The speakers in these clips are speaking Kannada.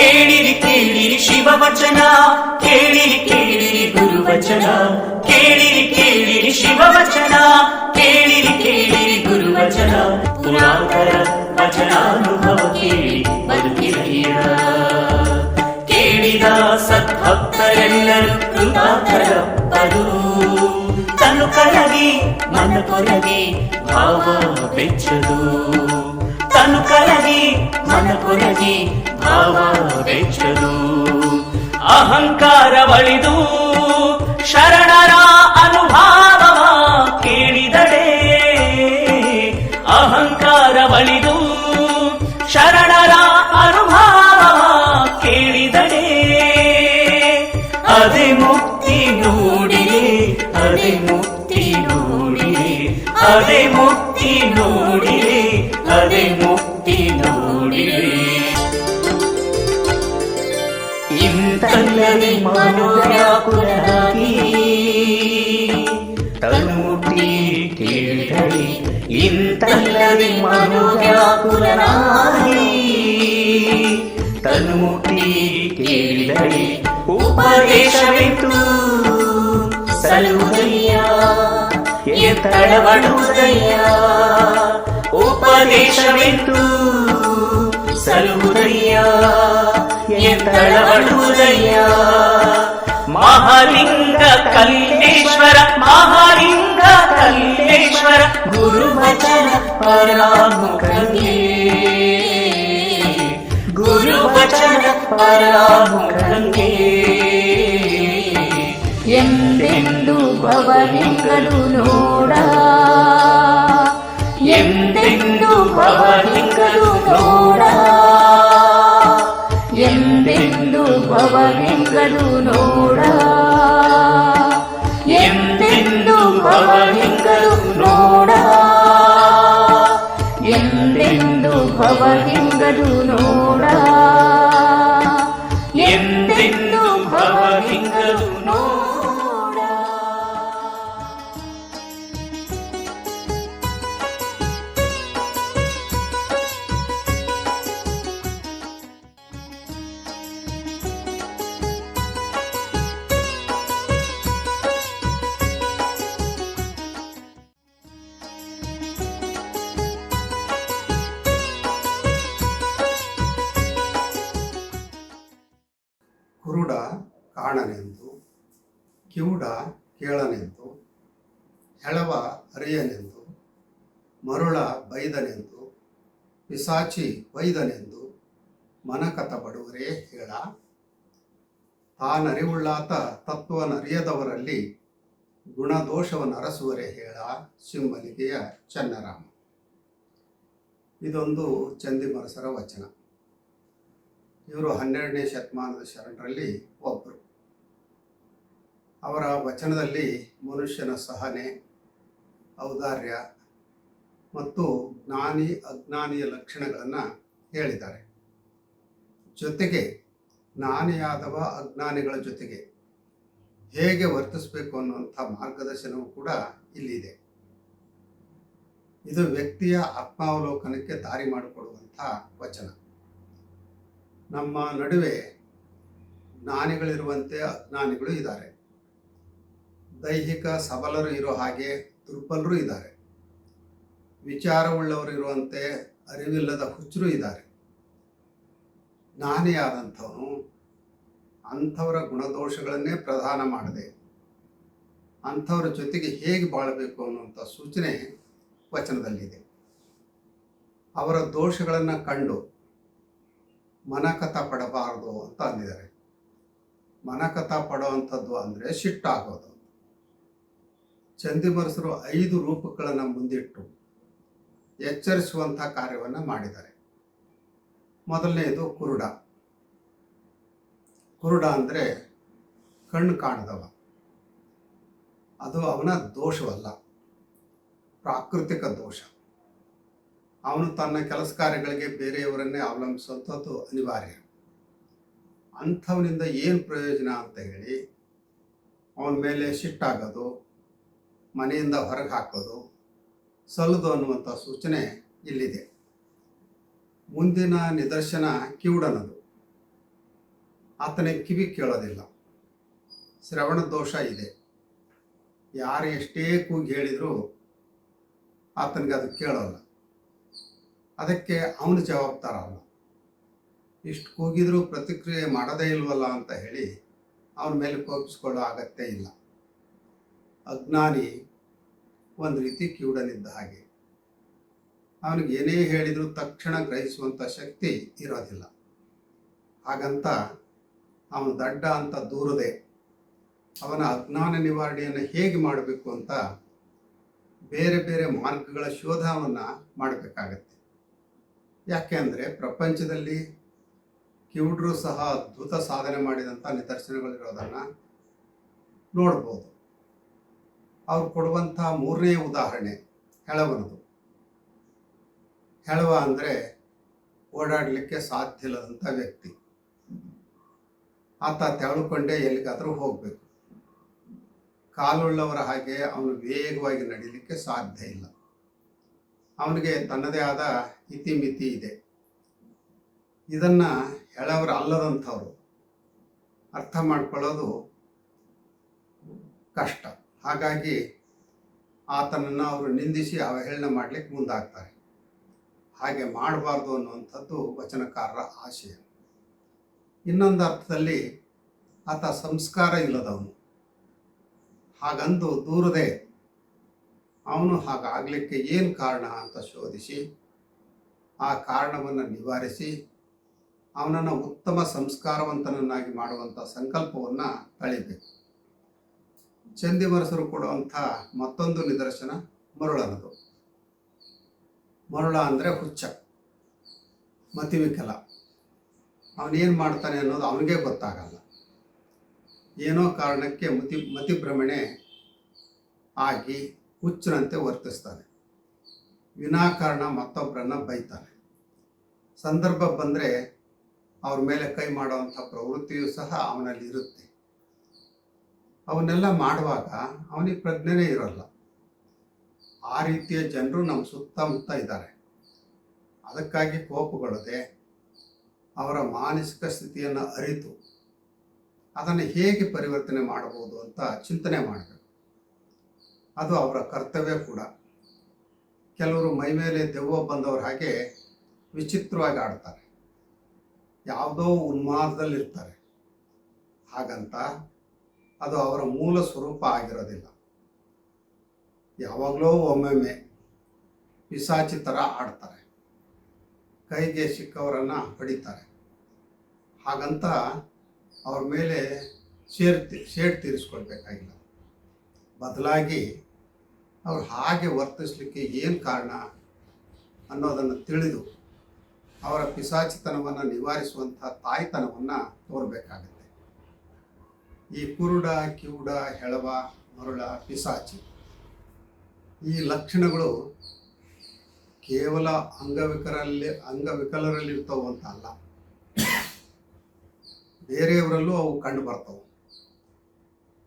ಕೇಳಿರಿ ಕೇಳಿರಿ ಶಿವವಚನ, ಕೇಳಿರಿ ಕೇಳಿರಿ ಗುರುವಚನ, ಕೇಳಿರಿ ಕೇಳಿರಿ ಶಿವವಚನ, ಕೇಳಿರಿ ಕೇಳಿರಿ ಗುರುವಚನ. ಪುರಾತರ ವಚನಾನುಭವ ಕೇಳಿ ಬದುಕಿರಯ್ಯ. ಕೇಳಿದ ಸದ್ಭಕ್ತರೆಲ್ಲರೂ ಕೃತಾರ್ಥರಪ್ಪರು. ತನು ಕರಗಿ ಮನ ಕೊರಗಿ ಭಾವ ಬೆಚ್ಚದು, ತನು ಕರಗಿ ಮನ ಕೊರಗಿ ಭಾವ ಬೆಚ್ಚದು. ಅಹಂಕಾರ ಬಳಿದು ಶರಣರ ಅನುಭಾವವ ಕೇಳಿದಡೆ, ಅಹಂಕಾರ ಬಳಿದು ಶರಣರ ಅನುಭಾವವ ಕೇಳಿದಡೆ. ಅದೇ ಮುಕ್ತಿ ನೋಡಿರಿ, ಅದೇ ಮುಕ್ತಿ ನೋಡಿರಿ, ಅದೇ ಮುಕ್ತಿ ನೋಡಿರಿ, ಅದೇ ಮುಕ್ತಿ ನೋಡಿರಿ. ಇಂತಲ್ಲದೆ ಮನೋವ್ಯಾಕುಲರಾಗಿ ತನ್ನುಟ್ಟಿ ಕೇಳಿದಳಿ, ಇಂತಲ್ಲದೆ ಮನೋವ್ಯಾಕುಲರಾಗಿ ತನ್ನುಟ್ಟಿ ಕೇಳಿದಳಿ. ಉಪದೇಶವೆಂತು ಸಲುದಯ್ಯ ಎತ್ತಳವಡುವುದಯ್ಯ, ಉಪದೇಶವೆಂತು ಸಲುದಯ್ಯ ಎತ್ತಳವಡುವುದಯ್ಯ. ಮಹಾಲಿಂಗ ಕಲ್ಲೇಶ್ವರ, ಮಹಾಲಿಂಗ ಕಲ್ಲೇಶ್ವರ ಗುರುವಚನ ಪರಾಮುಖಂಗೆ, ಗುರುವಚನ ಪರಾಮುಖಂಗೆ. ಎಂದೆಂದು ಭವಲಿಂಗರು ನೋಡ, ಎಂದೆಂದು ಭವಲಿಂಗರು ನೋಡ, ಎಂದೆಂದು ಭವಲಿಂಗರು ನೋಡ, ಎಂದೆಂದು ಭವಲಿಂಗರು ನೋಡ, ಎಂದೆಂದು ಭವಲಿಂಗರು ನೋಡ, ಎಂದೆಂದು ಭವಲಿಂಗರು ನೋಡ. ಕುರುಡ ಕಾಣನೆಂದು, ಕಿವುಡ ಕೇಳನೆಂದು, ಹೆಳವ ಅರಿಯನೆಂದು, ಮರುಳ ಬೈದನೆಂದು, ಪಿಸಾಚಿ ವೈದನೆಂದು ಮನಕತ ಬಡುವರೇ ಹೇಳ. ತಾನರಿವುಳ್ಳಾತ ತತ್ವನರಿಯದವರಲ್ಲಿ ಗುಣದೋಷವನ್ನು ಅರಸುವರೇ ಹೇಳ. ಸಿಂಹಲಿಗೆಯ ಚನ್ನರಾಮ. ಇದೊಂದು ಚಂದಿಮರಸರ ವಚನ. ಇವರು 12ನೇ ಶತಮಾನದ ಶರಣರಲ್ಲಿ ಒಬ್ಬರು. ಅವರ ವಚನದಲ್ಲಿ ಮನುಷ್ಯನ ಸಹನೆ, ಔದಾರ್ಯ ಮತ್ತು ಜ್ಞಾನಿ ಅಜ್ಞಾನಿಯ ಲಕ್ಷಣಗಳನ್ನು ಹೇಳಿದ್ದಾರೆ. ಜೊತೆಗೆ ಜ್ಞಾನಿಯಾದವ ಅಜ್ಞಾನಿಗಳ ಜೊತೆಗೆ ಹೇಗೆ ವರ್ತಿಸಬೇಕು ಅನ್ನುವಂಥ ಮಾರ್ಗದರ್ಶನವೂ ಕೂಡ ಇಲ್ಲಿದೆ. ಇದು ವ್ಯಕ್ತಿಯ ಆತ್ಮಾವಲೋಕನಕ್ಕೆ ದಾರಿ ಮಾಡಿಕೊಡುವಂಥ ವಚನ. ನಮ್ಮ ನಡುವೆ ಜ್ಞಾನಿಗಳಿರುವಂತೆ ಅಜ್ಞಾನಿಗಳು ಇದ್ದಾರೆ. ದೈಹಿಕ ಸಬಲರು ಇರೋ ಹಾಗೆ ದುರ್ಬಲರು ಇದ್ದಾರೆ. ವಿಚಾರವುಳ್ಳವರು ಇರುವಂತೆ ಅರಿವಿಲ್ಲದ ಹುಚ್ಚರು ಇದ್ದಾರೆ. ಜ್ಞಾನಿಯಾದಂಥವನು ಅಂಥವರ ಗುಣದೋಷಗಳನ್ನೇ ಪ್ರಧಾನ ಮಾಡದೆ ಅಂಥವರ ಜೊತೆಗೆ ಹೇಗೆ ಬಾಳಬೇಕು ಅನ್ನುವಂಥ ಸೂಚನೆ ವಚನದಲ್ಲಿದೆ. ಅವರ ದೋಷಗಳನ್ನು ಕಂಡು ಮನಕಥ ಪಡಬಾರದು ಅಂತ ಅಂದಿದ್ದಾರೆ. ಮನಕಥ ಪಡುವಂಥದ್ದು ಅಂದರೆ ಸಿಟ್ಟಾಗೋದು. ಚಂದಿಮರಸರು 5 ರೂಪಗಳನ್ನು ಮುಂದಿಟ್ಟು ಎಚ್ಚರಿಸುವಂಥ ಕಾರ್ಯವನ್ನು ಮಾಡಿದ್ದಾರೆ. ಮೊದಲನೆಯದು ಕುರುಡ. ಕುರುಡ ಅಂದರೆ ಕಣ್ಣು ಕಾಣದವ. ಅದು ಅವನ ದೋಷವಲ್ಲ, ಪ್ರಾಕೃತಿಕ ದೋಷ. ಅವನು ತನ್ನ ಕೆಲಸ ಕಾರ್ಯಗಳಿಗೆ ಬೇರೆಯವರನ್ನೇ ಅವಲಂಬಿಸುವಂಥದ್ದು ಅನಿವಾರ್ಯ. ಅಂಥವನಿಂದ ಏನು ಪ್ರಯೋಜನ ಅಂತ ಹೇಳಿ ಅವನ ಮೇಲೆ ಸಿಟ್ಟಾಗೋದು, ಮನೆಯಿಂದ ಹೊರಗೆ ಹಾಕೋದು ಸಲ್ಲದು ಅನ್ನುವಂಥ ಸೂಚನೆ ಇಲ್ಲಿದೆ. ಮುಂದಿನ ನಿದರ್ಶನ ಕಿವುಡನದು. ಆತನಿಗೆ ಕಿವಿ ಕೇಳೋದಿಲ್ಲ, ಶ್ರವಣ ದೋಷ ಇದೆ. ಯಾರು ಎಷ್ಟೇ ಕೂಗಿ ಹೇಳಿದರೂ ಆತನಿಗೆ ಅದು ಕೇಳೋಲ್ಲ. ಅದಕ್ಕೆ ಅವನು ಜವಾಬ್ದಾರ ಅಲ್ಲ. ಇಷ್ಟು ಕೂಗಿದ್ರೂ ಪ್ರತಿಕ್ರಿಯೆ ಮಾಡೋದೇ ಇಲ್ವಲ್ಲ ಅಂತ ಹೇಳಿ ಅವನ ಮೇಲೆ ಕೋಪಿಸ್ಕೊಳ್ಳೋ ಅಗತ್ಯ ಇಲ್ಲ. ಅಜ್ಞಾನಿ ಒಂದು ರೀತಿ ಕಿವುಡನಿದ್ದ ಹಾಗೆ. ಅವನಿಗೆ ಏನೇ ಹೇಳಿದರೂ ತಕ್ಷಣ ಗ್ರಹಿಸುವಂಥ ಶಕ್ತಿ ಇರೋದಿಲ್ಲ. ಹಾಗಂತ ಅವನು ದಡ್ಡ ಅಂತ ದೂರದೆ ಅವನ ಅಜ್ಞಾನ ನಿವಾರಣೆಯನ್ನು ಹೇಗೆ ಮಾಡಬೇಕು ಅಂತ ಬೇರೆ ಬೇರೆ ಮಾರ್ಗಗಳ ಶೋಧವನ್ನು ಮಾಡಬೇಕಾಗತ್ತೆ. ಯಾಕೆ ಅಂದರೆ ಪ್ರಪಂಚದಲ್ಲಿ ಕಿವುಡರು ಸಹ ಅದ್ಭುತ ಸಾಧನೆ ಮಾಡಿದಂಥ ನಿದರ್ಶನಗಳಿರೋದನ್ನು ನೋಡ್ಬೋದು. ಅವ್ರು ಕೊಡುವಂಥ ಮೂರನೇ ಉದಾಹರಣೆ ಹೆಳವನದು. ಹೆಳವ ಅಂದರೆ ಓಡಾಡಲಿಕ್ಕೆ ಸಾಧ್ಯ ಇಲ್ಲದಂಥ ವ್ಯಕ್ತಿ. ಆತ ತೆವಳುಕೊಂಡೇ ಎಲ್ಲಿಗಾದರೂ ಹೋಗಬೇಕು. ಕಾಲುಳ್ಳವರ ಹಾಗೆ ಅವನು ವೇಗವಾಗಿ ನಡೀಲಿಕ್ಕೆ ಸಾಧ್ಯ ಇಲ್ಲ. ಅವನಿಗೆ ತನ್ನದೇ ಆದ ಇತಿಮಿತಿ ಇದೆ. ಇದನ್ನು ಹೆಳವರು ಅಲ್ಲದಂಥವ್ರು ಅರ್ಥ ಮಾಡ್ಕೊಳ್ಳೋದು ಕಷ್ಟ. ಹಾಗಾಗಿ ಆತನನ್ನು ಅವರು ನಿಂದಿಸಿ ಅವಹೇಳನ ಮಾಡಲಿಕ್ಕೆ ಮುಂದಾಗ್ತಾರೆ. ಹಾಗೆ ಮಾಡಬಾರ್ದು ಅನ್ನುವಂಥದ್ದು ವಚನಕಾರರ ಆಶಯ. ಇನ್ನೊಂದು ಅರ್ಥದಲ್ಲಿ ಆತ ಸಂಸ್ಕಾರ ಇಲ್ಲದವನು. ಹಾಗಂದು ದೂರದೆ ಅವನು ಹಾಗಾಗಲಿಕ್ಕೆ ಏನು ಕಾರಣ ಅಂತ ಶೋಧಿಸಿ ಆ ಕಾರಣವನ್ನು ನಿವಾರಿಸಿ ಅವನನ್ನು ಉತ್ತಮ ಸಂಸ್ಕಾರವಂತನನ್ನಾಗಿ ಮಾಡುವಂಥ ಸಂಕಲ್ಪವನ್ನು ತಳಿಬೇಕು. ಚಂದಿಮರಸರು ಕೊಡುವಂಥ ಮತ್ತೊಂದು ನಿದರ್ಶನ ಮರುಳನದು. ಮರುಳ ಅಂದರೆ ಹುಚ್ಚ, ಮತಿವಿಕಲ. ಅವನೇನು ಮಾಡ್ತಾನೆ ಅನ್ನೋದು ಅವನಿಗೆ ಗೊತ್ತಾಗಲ್ಲ. ಏನೋ ಕಾರಣಕ್ಕೆ ಮತಿಭ್ರಮಣೆ ಆಗಿ ಹುಚ್ಚನಂತೆ ವರ್ತಿಸ್ತಾನೆ. ವಿನಾಕಾರಣ ಮತ್ತೊಬ್ಬರನ್ನ ಬೈತಾನೆ. ಸಂದರ್ಭ ಬಂದರೆ ಅವ್ರ ಮೇಲೆ ಕೈ ಮಾಡುವಂಥ ಪ್ರವೃತ್ತಿಯೂ ಸಹ ಅವನಲ್ಲಿ ಇರುತ್ತೆ. ಅವನ್ನೆಲ್ಲ ಮಾಡುವಾಗ ಅವನಿಗೆ ಪ್ರಜ್ಞೆನೇ ಇರೋಲ್ಲ. ಆ ರೀತಿಯ ಜನರು ನಮ್ಮ ಸುತ್ತಮುತ್ತ ಇದ್ದಾರೆ. ಅದಕ್ಕಾಗಿ ಕೋಪಗೊಳ್ಳದೆ ಅವರ ಮಾನಸಿಕ ಸ್ಥಿತಿಯನ್ನು ಅರಿತು ಅದನ್ನು ಹೇಗೆ ಪರಿವರ್ತನೆ ಮಾಡಬಹುದು ಅಂತ ಚಿಂತನೆ ಮಾಡಬೇಕು. ಅದು ಅವರ ಕರ್ತವ್ಯ ಕೂಡ. ಕೆಲವರು ಮೈಮೇಲೆ ದೆವ್ವ ಬಂದವ್ರ ಹಾಗೆ ವಿಚಿತ್ರವಾಗಿ ಆಡ್ತಾರೆ, ಯಾವುದೋ ಉನ್ಮಾದದಲ್ಲಿರ್ತಾರೆ. ಹಾಗಂತ ಅದು ಅವರ ಮೂಲ ಸ್ವರೂಪ ಆಗಿರೋದಿಲ್ಲ. ಯಾವಾಗಲೋ ಒಮ್ಮೊಮ್ಮೆ ಪಿಸಾಚಿ ಥರ ಆಡ್ತಾರೆ, ಕೈಗೆ ಸಿಕ್ಕವರನ್ನು ಹೊಡಿತಾರೆ. ಹಾಗಂತ ಅವ್ರ ಮೇಲೆ ಶೇಡ್ ತೀರಿಸ್ಕೊಳ್ಬೇಕಾಗಿಲ್ಲ. ಬದಲಾಗಿ ಅವ್ರು ಹಾಗೆ ವರ್ತಿಸಲಿಕ್ಕೆ ಏನು ಕಾರಣ ಅನ್ನೋದನ್ನು ತಿಳಿದು ಅವರ ಪಿಸಾಚಿತನವನ್ನು ನಿವಾರಿಸುವಂಥ ತಾಯ್ತನವನ್ನು ತೋರಬೇಕಾಗತ್ತೆ. ಈ ಕುರುಡ, ಕಿವುಡ, ಹೆಳವ, ಮರುಳ, ಪಿಸಾಚಿ ಈ ಲಕ್ಷಣಗಳು ಕೇವಲ ಅಂಗವಿಕಲರಲ್ಲಿರ್ತವೆ ಅಂತ ಅಲ್ಲ, ಬೇರೆಯವರಲ್ಲೂ ಅವು ಕಂಡು ಬರ್ತವೆ.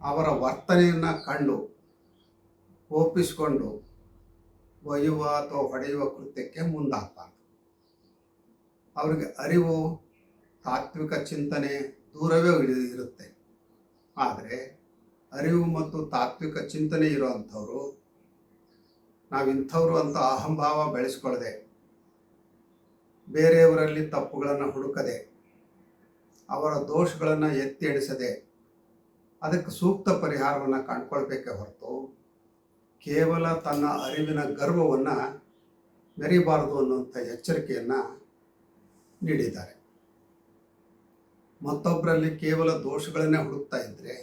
ಅವರ ವರ್ತನೆಯನ್ನು ಕಂಡು ಕೋಪಿಸಿಕೊಂಡು ಒಯ್ಯುವ ಅಥವಾ ಹೊಡೆಯುವ ಕೃತ್ಯಕ್ಕೆ ಮುಂದಾಗ್ತಾರೆ. ಅವರಿಗೆ ಅರಿವು, ತಾತ್ವಿಕ ಚಿಂತನೆ ದೂರವೇ ಇರುತ್ತೆ. ಆದರೆ ಅರಿವು ಮತ್ತು ತಾತ್ವಿಕ ಚಿಂತನೆ ಇರುವಂಥವ್ರು ನಾವಿಂಥವ್ರು ಅಂತ ಅಹಂಭಾವ ಬೆಳೆಸ್ಕೊಳ್ಳದೆ, ಬೇರೆಯವರಲ್ಲಿ ತಪ್ಪುಗಳನ್ನು ಹುಡುಕದೆ, ಅವರ ದೋಷಗಳನ್ನು ಎತ್ತಿ ಎಣಿಸದೆ ಅದಕ್ಕೆ ಸೂಕ್ತ ಪರಿಹಾರವನ್ನು ಕಂಡುಕೊಳ್ಬೇಕೇ ಹೊರತು ಕೇವಲ ತನ್ನ ಅರಿವಿನ ಗರ್ವವನ್ನು ಮೆರಿಬಾರದು ಅನ್ನುವಂಥ ಎಚ್ಚರಿಕೆಯನ್ನು ನೀಡಿದ್ದಾರೆ. ಮತ್ತೊಬ್ಬರಲ್ಲಿ ಕೇವಲ ದೋಷಗಳನ್ನೇ ಹುಡುಕ್ತಾ ಇದ್ದರೆ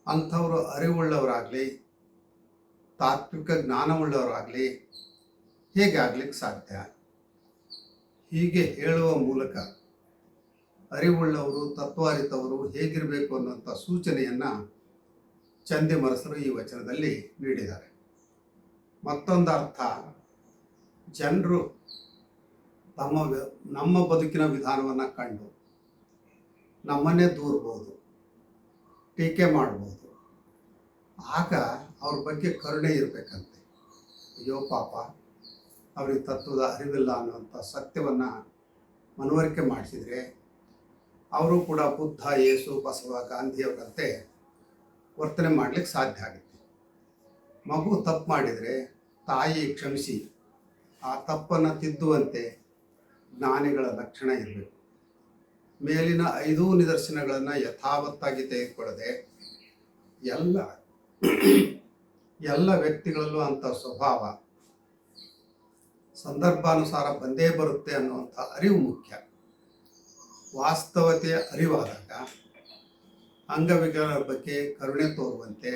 ಅಂಥವರು ಅರಿವುಳ್ಳವರಾಗಲಿ, ತಾತ್ವಿಕ ಜ್ಞಾನವುಳ್ಳವರಾಗಲಿ ಹೇಗೆ ಆಗ್ಲಿಕ್ಕೆ ಸಾಧ್ಯ? ಹೀಗೆ ಹೇಳುವ ಮೂಲಕ ಅರಿವುಳ್ಳವರು, ತತ್ವಾರಿತವರು ಹೇಗಿರಬೇಕು ಅನ್ನುವಂಥ ಸೂಚನೆಯನ್ನು ಚಂದಿಮರಸರು ಈ ವಚನದಲ್ಲಿ ನೀಡಿದ್ದಾರೆ. ಮತ್ತೊಂದು ಅರ್ಥ, ಜನರು ನಮ್ಮ ಬದುಕಿನ ವಿಧಾನವನ್ನು ಕಂಡು ನಮ್ಮನ್ನೇ ದೂರ್ಬೋದು, ಟೀಕೆ ಮಾಡ್ಬೋದು. ಆಗ ಅವ್ರ ಬಗ್ಗೆ ಕರುಣೆ ಇರಬೇಕಂತೆ. ಅಯ್ಯೋ ಪಾಪ, ಅವ್ರಿಗೆ ತತ್ವದ ಅರಿವಿಲ್ಲ ಅನ್ನುವಂಥ ಸತ್ಯವನ್ನು ಮನವರಿಕೆ ಮಾಡಿಸಿದರೆ ಅವರು ಕೂಡ ಬುದ್ಧ, ಯೇಸು, ಬಸವ, ಗಾಂಧಿಯವರಂತೆ ವರ್ತನೆ ಮಾಡಲಿಕ್ಕೆ ಸಾಧ್ಯ ಆಗುತ್ತೆ. ಮಗು ತಪ್ಪು ಮಾಡಿದರೆ ತಾಯಿ ಕ್ಷಮಿಸಿ ಆ ತಪ್ಪನ್ನು ತಿದ್ದುವಂತೆ ಜ್ಞಾನಿಗಳ ಲಕ್ಷಣ ಇರಬೇಕು. ಮೇಲಿನ 5 ನಿದರ್ಶನಗಳನ್ನು ಯಥಾವತ್ತಾಗಿ ತೆಗೆದುಕೊಳ್ಳದೆ ಎಲ್ಲ ವ್ಯಕ್ತಿಗಳಲ್ಲೂ ಅಂಥ ಸ್ವಭಾವ ಸಂದರ್ಭಾನುಸಾರ ಬಂದೇ ಬರುತ್ತೆ ಅನ್ನುವಂಥ ಅರಿವು ಮುಖ್ಯ. ವಾಸ್ತವತೆಯ ಅರಿವಾದಾಗ ಅಂಗವಿಕಲರ ಬಗ್ಗೆ ಕರುಣೆ ತೋರುವಂತೆ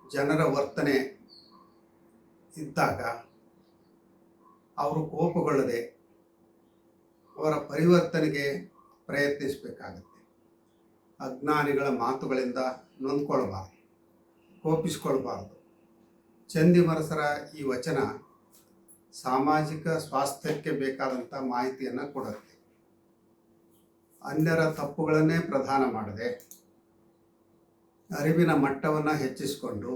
ಜನರ ವರ್ತನೆ ಇದ್ದಾಗ ಅವರು ಕೋಪಗೊಳ್ಳದೆ ಅವರ ಪರಿವರ್ತನೆಗೆ ಪ್ರಯತ್ನಿಸಬೇಕಾಗತ್ತೆ. ಅಜ್ಞಾನಿಗಳ ಮಾತುಗಳಿಂದ ನೊಂದ್ಕೊಳ್ಬಾರ್ದು, ಕೋಪಿಸ್ಕೊಳ್ಬಾರ್ದು. ಚಂದಿಮರಸರ ಈ ವಚನ ಸಾಮಾಜಿಕ ಸ್ವಾಸ್ಥ್ಯಕ್ಕೆ ಬೇಕಾದಂಥ ಮಾಹಿತಿಯನ್ನು ಕೊಡುತ್ತೆ. ಅನ್ಯರ ತಪ್ಪುಗಳನ್ನೇ ಪ್ರಧಾನ ಮಾಡದೆ ಅರಿವಿನ ಮಟ್ಟವನ್ನು ಹೆಚ್ಚಿಸಿಕೊಂಡು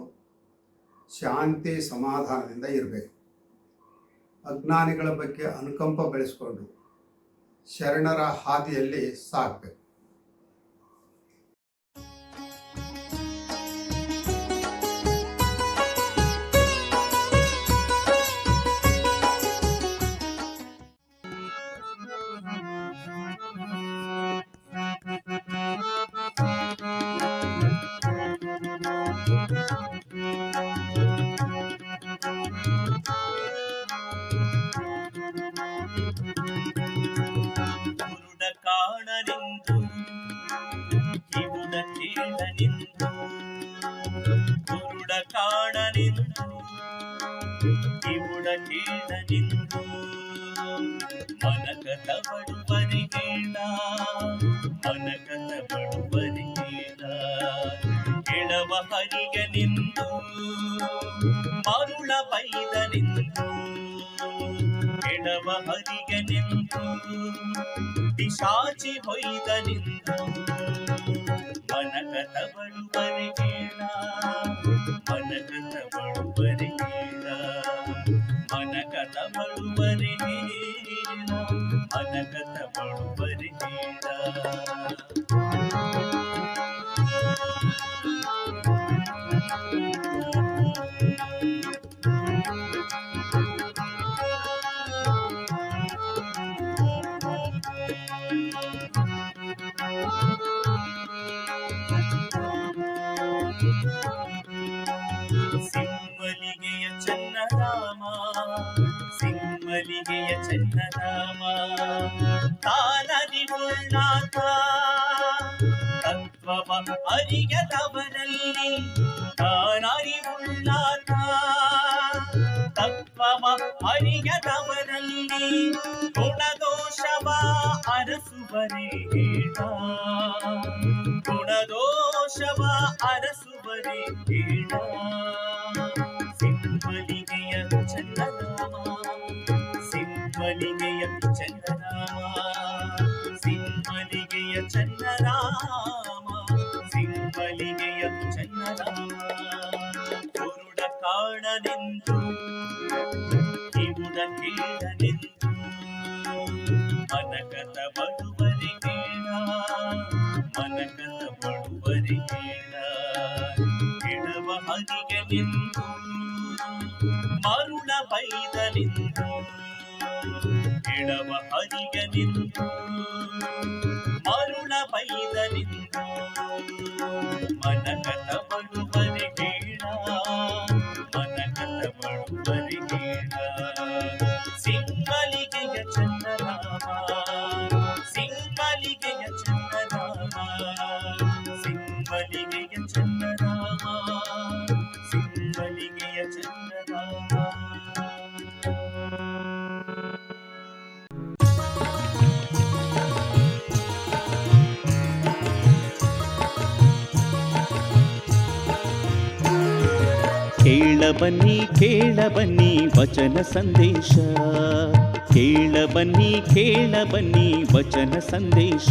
ಶಾಂತಿ ಸಮಾಧಾನದಿಂದ ಇರಬೇಕು. ಅಜ್ಞಾನಿಗಳ ಬಗ್ಗೆ ಅನುಕಂಪ ಬೆಳೆಸ್ಕೊಂಡು ಶರಣರ ಹಾದಿಯಲ್ಲಿ ಸಾಗಬೇಕು. ಕಾಣನೆಂದು ಕಿವುಡ ಕೇಳನೆಂದು ಕುರುಡ ಕಾಣನೆಂದು ಕಿವುಡ ಕೇಳನೆಂದು ಮನಕದ ಬಡುವರೆ ಹೇಳ ಮನಕದ ಬಡುವರೆ ಹೇಳ ಕೆಳವ ಹರಿಗೆ ನಿಂತು ಮರುಳ ಬೈದನೆಂದು ಕೆಳವ ಹರಿಗೆ ನಿಂತು ಪಿಶಾಚಿ ಹೊಯ್ದನೆಂದು ಮನಕದ ಬಡುವರೆ ಹೇಳ ಮನಕದ ಬಡುವರೆ ಹೇಳ ಮನಕದ ಬಡುವರೆ ಹೇಳ ಮನಕದ ಬಡುವರೆ ಹೇಳ. ಸಿಂಹಲಿಗೆಯ ಚನ್ನರಾಮ ಸಿಂಹಲಿಗೆಯ ಚನ್ನರಾಮ ತಾನರಿವುಳ್ಳಾತ ತತ್ವವ ಅರಿಯದವರಲ್ಲಿ ತಾನರಿವುಳ್ಳಾತ ತತ್ವವ ಅರಿಯದವರಲ್ಲಿ ಗುಣದೋಷವ ಅರಸುವರೇ ಹೇಳ ಗುಣದೋಷವ ಅರಸುವರೇ ಹೇಳ. ಸಿಂಹಲಿಗೆಯ ಚನ್ನರಾಮ ಸಿಂಹಲಿಗೆಯ ಚನ್ನರಾಮ ಸಿಂಹಲಿಗೆಯ ಚನ್ನರಾಮ ಸಿಂಹಲಿಗೆಯ ಚನ್ನರಾಮ ಕುರುಡ ಕಾಣನೆಂದು ಕಿವುಡ ಕೇಳನೆಂದು ಮನಕದ ಬಡುವರೆ ಹೇಳ ಮನಕದ ಬಡುವರೆ ಹೇಳ ಕೆಳವ ಹರಿಗೆ ನಿಂತು ಮರುಳ ಬೈದನೆಂದು ಕೆಳವ ಹರಿಗೆ ನಿಂತು ಮರುಳ ಬೈದನೆಂದು ಮನಕದ ಬಡುವರೆ ಹೇಳ ಮನಕದ ಬಡುವರೆ ಹೇಳ. ಸಿಂಹಲಿಗೆಯ ಚನ್ನರಾಮ ಸಿಂಹಲಿಗೆಯ ಚನ್ನರಾಮ ಸಿಂಹಲಿಗೆಯ ಚನ್ನರಾಮ ಸಿಂಹಲಿಗೆಯ ಚನ್ನರಾಮ. ಕೇಳ ಬನ್ನಿ ವಚನ ಸಂದೇಶ ಕೇಳ ಬನ್ನಿ ವಚನ ಸಂದೇಶ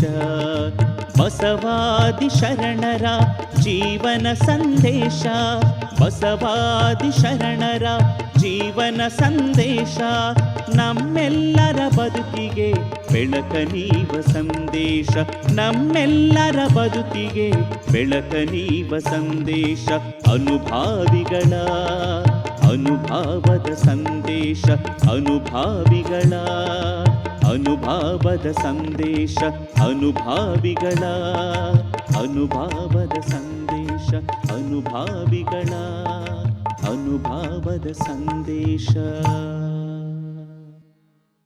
ಬಸವಾದಿ ಶರಣರ ಜೀವನ ಸಂದೇಶ ಬಸವಾದಿ ಶರಣರ ಜೀವನ ಸಂದೇಶ ನಮ್ಮೆಲ್ಲರ ಬದುಕಿಗೆ ಬೆಳಕ ನೀವ ಸಂದೇಶ, ನಮ್ಮೆಲ್ಲರ ಬದುಕಿಗೆ ಬೆಳಕ ನೀವ ಸಂದೇಶ. ಅನುಭಾವಿಗಳ ಅನುಭಾವದ ಸಂದೇಶ, ಅನುಭಾವಿಗಳ ಅನುಭಾವದ ಸಂದೇಶ, ಅನುಭಾವಿಗಳ ಅನುಭಾವದ ಸಂದೇಶ, ಅನುಭಾವಿಗಳ ಅನುಭಾವದ ಸಂದೇಶ.